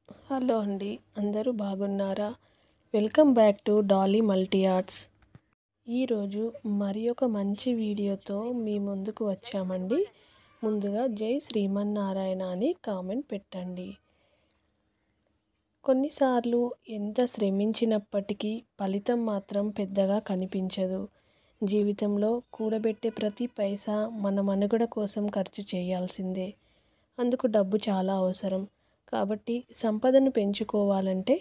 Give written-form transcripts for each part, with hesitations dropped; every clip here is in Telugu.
హలో అండి, అందరూ బాగున్నారా? Welcome back to Dolly multi arts. ఈరోజు మరి ఒక మంచి వీడియోతో మీ ముందుకు వచ్చామండి. ముందుగా జై శ్రీమన్నారాయణ అని కామెంట్ పెట్టండి. కొన్నిసార్లు ఎంత శ్రమించినప్పటికీ ఫలితం మాత్రం పెద్దగా కనిపించదు. జీవితంలో కూడబెట్టే ప్రతి పైసా మన మనుగడ కోసం ఖర్చు చేయాల్సిందే. అందుకు డబ్బు చాలా అవసరం. కాబట్టి సంపదను పెంచుకోవాలంటే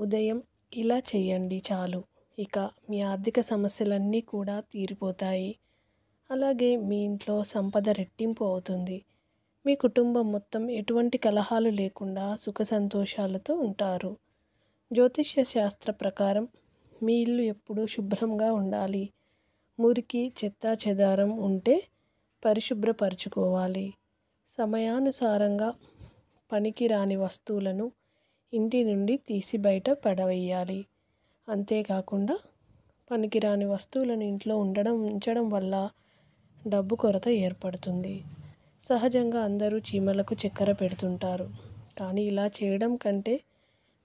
ఉదయం ఇలా చేయండి చాలు. ఇక మీ ఆర్థిక సమస్యలన్నీ కూడా తీరిపోతాయి. అలాగే మీ ఇంట్లో సంపద రెట్టింపు అవుతుంది. మీ కుటుంబం మొత్తం ఎటువంటి కలహాలు లేకుండా సుఖ సంతోషాలతో ఉంటారు. జ్యోతిష్య శాస్త్ర ప్రకారం మీ ఇల్లు ఎప్పుడూ శుభ్రంగా ఉండాలి. మురికి చెత్తా చెదారం ఉంటే పరిశుభ్రపరచుకోవాలి. సమయానుసారంగా పనికిరాని వస్తువులను ఇంటి నుండి తీసి బయట పడవేయాలి. అంతేకాకుండా పనికిరాని వస్తువులను ఇంట్లో ఉంచడం వల్ల డబ్బు కొరత ఏర్పడుతుంది. సహజంగా అందరూ చీమలకు చక్కెర పెడుతుంటారు. కానీ ఇలా చేయడం కంటే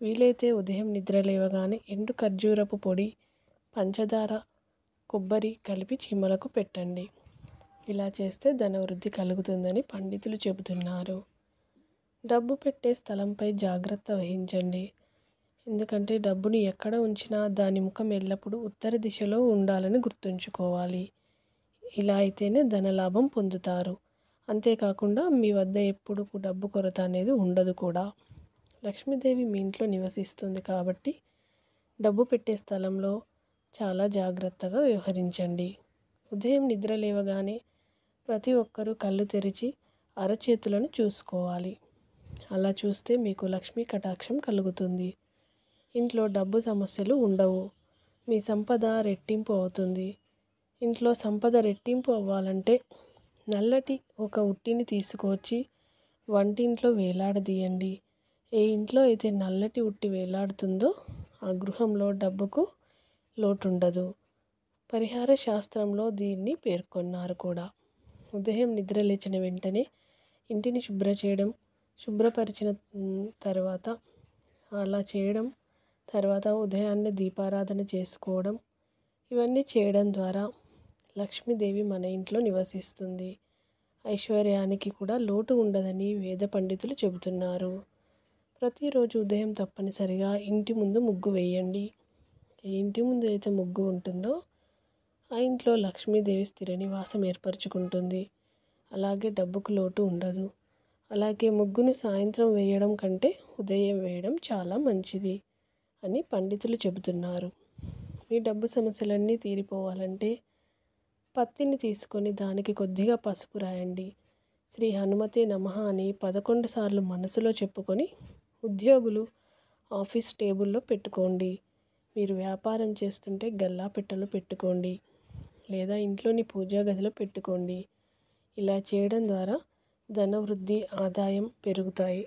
వీలైతే ఉదయం నిద్ర లేవగానే ఎండు ఖర్జూరపు పొడి, పంచదార, కొబ్బరి కలిపి చీమలకు పెట్టండి. ఇలా చేస్తే ధనవృద్ధి కలుగుతుందని పండితులు చెబుతున్నారు. డబ్బు పెట్టే స్థలంపై జాగ్రత్త వహించండి. ఎందుకంటే డబ్బుని ఎక్కడ ఉంచినా దాని ముఖం ఎల్లప్పుడూ ఉత్తర దిశలో ఉండాలని గుర్తుంచుకోవాలి. ఇలా అయితేనే ధనలాభం పొందుతారు. అంతేకాకుండా మీ వద్ద ఎప్పుడు డబ్బు కొరత అనేది ఉండదు కూడా. లక్ష్మీదేవి మీ ఇంట్లో నివసిస్తుంది కాబట్టి డబ్బు పెట్టే స్థలంలో చాలా జాగ్రత్తగా వ్యవహరించండి. ఉదయం నిద్ర లేవగానే ప్రతి ఒక్కరూ కళ్ళు తెరిచి అరచేతులను చూసుకోవాలి. అలా చూస్తే మీకు లక్ష్మీ కటాక్షం కలుగుతుంది. ఇంట్లో డబ్బు సమస్యలు ఉండవు. మీ సంపద రెట్టింపు అవుతుంది. ఇంట్లో సంపద రెట్టింపు అవ్వాలంటే నల్లటి ఒక ఉట్టిని తీసుకొచ్చి వంటింట్లో వేలాడదీయండి. ఏ ఇంట్లో అయితే నల్లటి ఉట్టి వేలాడుతుందో ఆ గృహంలో డబ్బుకు లోటుండదు. పరిహార శాస్త్రంలో దీన్ని పేర్కొన్నారు కూడా. ఉదయం నిద్ర లేచిన వెంటనే ఇంటిని శుభ్రపరిచిన తర్వాత అలా చేయడం, తర్వాత ఉదయాన్నే దీపారాధన చేసుకోవడం, ఇవన్నీ చేయడం ద్వారా లక్ష్మీదేవి మన ఇంట్లో నివసిస్తుంది. ఐశ్వర్యానికి కూడా లోటు ఉండదని వేద పండితులు చెబుతున్నారు. ప్రతిరోజు ఉదయం తప్పనిసరిగా ఇంటి ముందు ముగ్గు వేయండి. ఏ ఇంటి ముందు అయితే ముగ్గు ఉంటుందో ఆ ఇంట్లో లక్ష్మీదేవి స్థిర నివాసం ఏర్పరచుకుంటుంది. అలాగే డబ్బుకు లోటు ఉండదు. అలాగే ముగ్గును సాయంత్రం వేయడం కంటే ఉదయం వేయడం చాలా మంచిది అని పండితులు చెబుతున్నారు. మీ డబ్బు సమస్యలన్నీ తీరిపోవాలంటే పత్తిని తీసుకొని దానికి కొద్దిగా పసుపు రాయండి. శ్రీ హనుమతే నమః అని 11 సార్లు మనసులో చెప్పుకొని ఉద్యోగులు ఆఫీస్ టేబుల్లో పెట్టుకోండి. మీరు వ్యాపారం చేస్తుంటే గల్లాపెట్టెలో పెట్టుకోండి, లేదా ఇంట్లోని పూజా గదిలో పెట్టుకోండి. ఇలా చేయడం ద్వారా ధనవృద్ధి, ఆదాయం పెరుగుతాయి.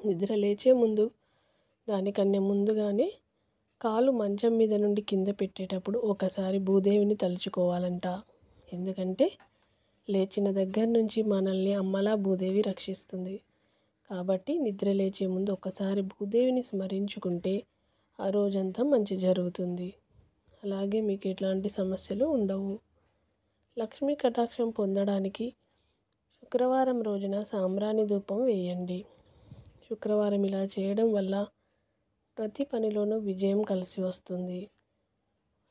నిద్ర లేచే ముందు దానికన్నా ముందుగానే కాలు మంచం మీద నుండి కింద పెట్టేటప్పుడు ఒకసారి భూదేవిని తలుచుకోవాలంట. ఎందుకంటే లేచిన దగ్గర నుంచి మనల్ని అమ్మలా భూదేవి రక్షిస్తుంది. కాబట్టి నిద్ర లేచే ముందు ఒకసారి భూదేవిని స్మరించుకుంటే ఆ రోజంతా మంచి జరుగుతుంది. అలాగే మీకు ఎట్లాంటి సమస్యలు ఉండవు. లక్ష్మీ కటాక్షం పొందడానికి శుక్రవారం రోజున సాంబ్రాణి ధూపం వేయండి. శుక్రవారం ఇలా చేయడం వల్ల ప్రతి పనిలోనూ విజయం కలిసి వస్తుంది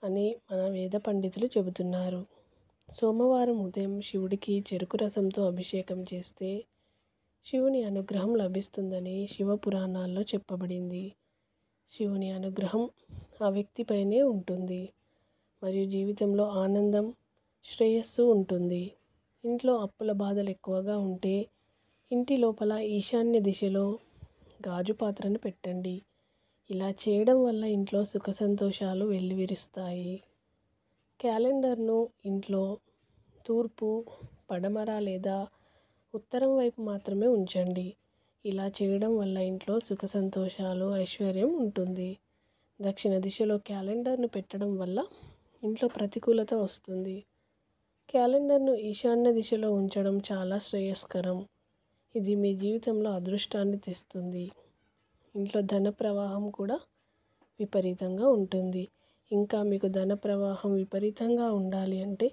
అని మన వేద పండితులు చెబుతున్నారు. సోమవారం ఉదయం శివుడికి చెరుకు రసంతో అభిషేకం చేస్తే శివుని అనుగ్రహం లభిస్తుందని శివపురాణాల్లో చెప్పబడింది. శివుని అనుగ్రహం ఆ వ్యక్తిపైనే ఉంటుంది మరియు జీవితంలో ఆనందం, శ్రేయస్సు ఉంటుంది. ఇంట్లో అప్పుల బాధలు ఎక్కువగా ఉంటే ఇంటి లోపల ఈశాన్య దిశలో గాజు పాత్రను పెట్టండి. ఇలా చేయడం వల్ల ఇంట్లో సుఖ సంతోషాలు వెల్లివిరుస్తాయి. క్యాలెండర్ను ఇంట్లో తూర్పు, పడమర లేదా ఉత్తరం వైపు మాత్రమే ఉంచండి. ఇలా చేయడం వల్ల ఇంట్లో సుఖ సంతోషాలు, ఐశ్వర్యం ఉంటుంది. దక్షిణ దిశలో క్యాలెండర్ను పెట్టడం వల్ల ఇంట్లో ప్రతికూలత వస్తుంది. క్యాలెండర్ను ఈశాన్య దిశలో ఉంచడం చాలా శ్రేయస్కరం. ఇది మీ జీవితంలో అదృష్టాన్ని తెస్తుంది. ఇంట్లో ధన ప్రవాహం కూడా విపరీతంగా ఉంటుంది. ఇంకా మీకు ధన ప్రవాహం విపరీతంగా ఉండాలి అంటే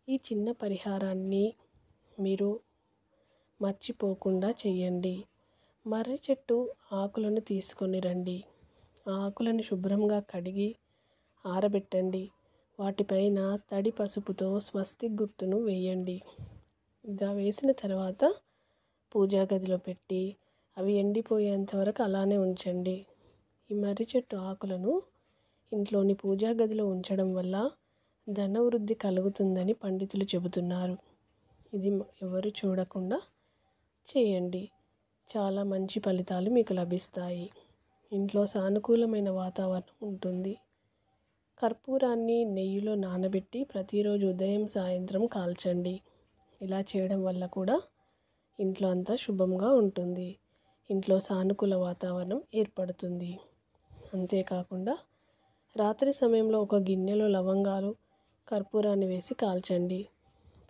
ఈ చిన్న పరిహారాన్ని మీరు మర్చిపోకుండా చేయండి. మర్రి చెట్టు ఆకులను తీసుకొని రండి. ఆ ఆకులను శుభ్రంగా కడిగి ఆరబెట్టండి. వాటిపైన తడి పసుపుతో స్వస్తిక్ గుర్తును వేయండి. ఇలా వేసిన తర్వాత పూజా గదిలో పెట్టి అవి ఎండిపోయేంత వరకు అలానే ఉంచండి. ఈ మర్రి చెట్టు ఆకులను ఇంట్లోని పూజా గదిలో ఉంచడం వల్ల ధనవృద్ధి కలుగుతుందని పండితులు చెబుతున్నారు. ఇది ఎవరు చూడకుండా చేయండి. చాలా మంచి ఫలితాలు మీకు లభిస్తాయి. ఇంట్లో సానుకూలమైన వాతావరణం ఉంటుంది. కర్పూరాన్ని నెయ్యిలో నానబెట్టి ప్రతిరోజు ఉదయం సాయంత్రం కాల్చండి. ఇలా చేయడం వల్ల కూడా ఇంట్లో అంతా శుభంగా ఉంటుంది. ఇంట్లో సానుకూల వాతావరణం ఏర్పడుతుంది. అంతేకాకుండా రాత్రి సమయంలో ఒక గిన్నెలో లవంగాలు కర్పూరాన్ని వేసి కాల్చండి.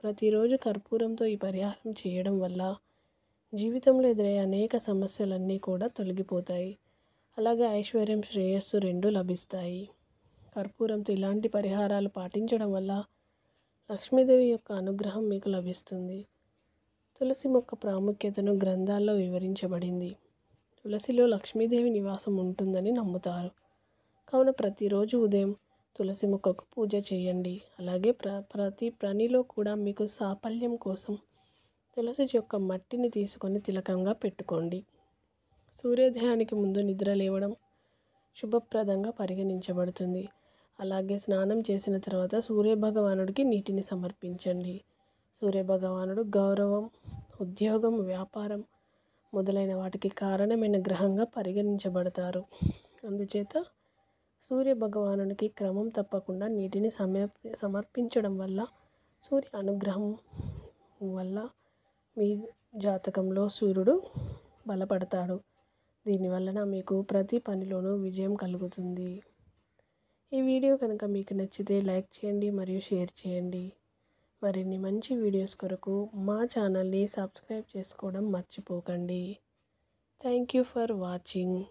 ప్రతిరోజు కర్పూరంతో ఈ పరిహారం చేయడం వల్ల జీవితంలో ఎదురయ్యే అనేక సమస్యలన్నీ కూడా తొలగిపోతాయి. అలాగే ఐశ్వర్యం, శ్రేయస్సు రెండూ లభిస్తాయి. కర్పూరంతో ఇలాంటి పరిహారాలు పాటించడం వల్ల లక్ష్మీదేవి యొక్క అనుగ్రహం మీకు లభిస్తుంది. తులసి మొక్క ప్రాముఖ్యతను గ్రంథాల్లో వివరించబడింది. తులసిలో లక్ష్మీదేవి నివాసం ఉంటుందని నమ్ముతారు. కావున ప్రతిరోజు ఉదయం తులసి మొక్కకు పూజ చేయండి. అలాగే ప్రతి పనిలో కూడా మీకు సాఫల్యం కోసం తులసి యొక్క మట్టిని తీసుకొని తిలకంగా పెట్టుకోండి. సూర్యోదయానికి ముందు నిద్ర లేవడం శుభప్రదంగా పరిగణించబడుతుంది. అలాగే స్నానం చేసిన తర్వాత సూర్యభగవానుడికి నీటిని సమర్పించండి. సూర్యభగవానుడు గౌరవం, ఉద్యోగం, వ్యాపారం మొదలైన వాటికి కారణమైన గ్రహంగా పరిగణించబడతారు. అందుచేత సూర్యభగవానునికి క్రమం తప్పకుండా నీటిని సమర్పించడం వల్ల సూర్య అనుగ్రహం వల్ల మీ జాతకంలో సూర్యుడు బలపడతాడు. దీనివలన మీకు ప్రతి పనిలోనూ విజయం కలుగుతుంది. ఈ వీడియో కనుక మీకు నచ్చితే లైక్ చేయండి మరియు షేర్ చేయండి. మరిన్ని మంచి వీడియోస్ కొరకు మా ఛానల్ని సబ్స్క్రైబ్ చేసుకోవడం మర్చిపోకండి. Thank you for watching.